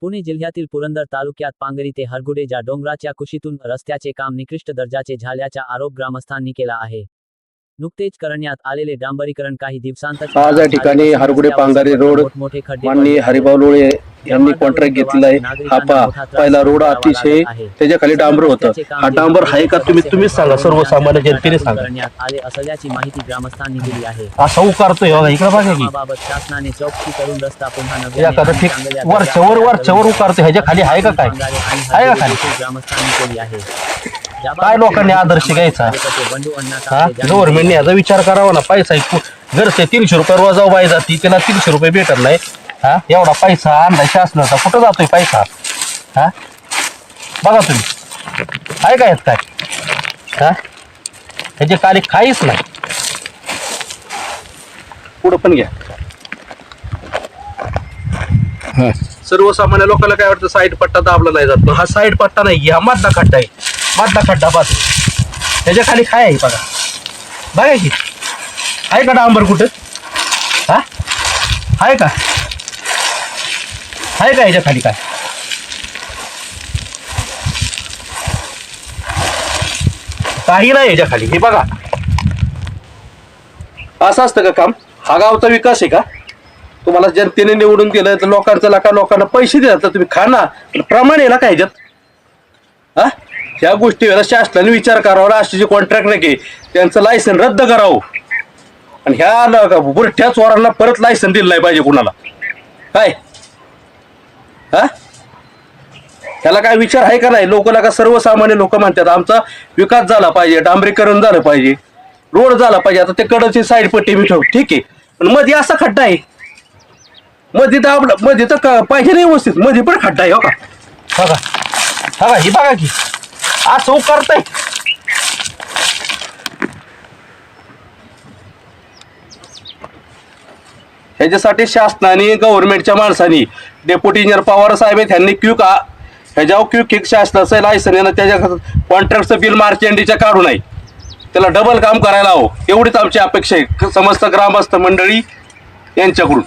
पुणे जिल्ह्यातील पुरंदर तालुक्यात पांगरी ते हरगुडेजा डोंगराच्या कुशीतून रस्त्याचे काम निकृष्ट दर्जाचे झाल्याचा आरोप ग्रामस्थांनी केला आहे. नुकतेच करण्यात आलेले डांबरीकरण काही दिवसांतच आज या ठिकाणी हरगुडे पांगारी रोड माननीय हरिभाऊ लोळे यांनी कॉन्ट्रॅक्ट घेतलाय. हा पहिला रोड अतिशय त्याच्या खाली डांबर होतं. हा डांबर आहे का तुम्हीच सांगा, सर्वसामान्य जनतेने सांगा. आले असल्याची माहिती ग्रामस्थांनी दिली आहे. असा उकारतोय इकडे बघा की बाबत शासनाने चौकशी करून रस्ता पुन्हा वरच्यावर उकारतोय. ह्याच्या खाली आहे का काय? आहे का खाली? ग्रामस्थांनी केली आहे. काय लोकांनी आदर्श घ्यायचा? गव्हर्नमेंटने याचा विचार करावा ना. पैसा घरचे 300 रुपये रोजा बाई जाती, त्याला 300 रुपये भेटत नाही. हा, एवढा पैसा आणला शासनाचा, कुठं जातोय पैसा? हा, बघा तुम्ही आहे का यात काय? हा, ह्याचे खाली काहीच नाही. पुढं पण घ्या. सर्वसामान्य लोकांना काय वाटतं, साईड पट्टा दाबला नाही जात. हा साईड पट्टा नाही, हा मधला खड्डा आहे. मधला खड्डा बस, त्याच्या खाली काय आहे बघा. बघा की आहे का डांबर कुठं? हा, आहे का? आहे का याच्या खाली काय? काही नाही याच्या खाली. हे बघा, असं असतं का काम? हा गावचा विकास आहे का? तुम्हाला जनतेने निवडून दिलं तर लोकांना पैसे देतात तर तुम्ही खा ना. प्रमाण आहे ना काय ह्याच्यात? हा, ह्या गोष्टीवर शासनाने विचार करावा. अशी जे कॉन्ट्रॅक्ट नाही की त्यांचं लायसन रद्द करावं आणि ह्या बुरठ्या चोरांना परत लायसन दिलं नाही पाहिजे कुणाला. काय हा, ह्याला काय विचार आहे का नाही? लोकांना सर्वसामान्य लोक म्हणतात आमचा विकास झाला पाहिजे, डांबरीकरण झालं पाहिजे, रोड झाला पाहिजे. आता ते कडची साईड पट्टी मी ठेव, ठीक आहे, पण मध्ये असा खड्डा आहे. मध्ये तर पाहिजे नाही व्यवस्थित, मध्ये पण खड्डा आहे. हो का, बघा बघा, ही बघा की असं उकारतंय. ह्याच्यासाठी शासनाने, गव्हर्नमेंटच्या माणसांनी, डेप्युटी इंजिनियर पवार साहेब आहेत, त्यांनी ह्याच्यावर शासनाचं लायसन आहे ना, त्याच्या कॉन्ट्रॅक्टचं बिल मार्च एंडीच्या काढू नये, त्याला डबल काम करायला हवं. एवढीच आमची अपेक्षा आहे समस्त ग्रामस्थ मंडळी यांच्याकडून.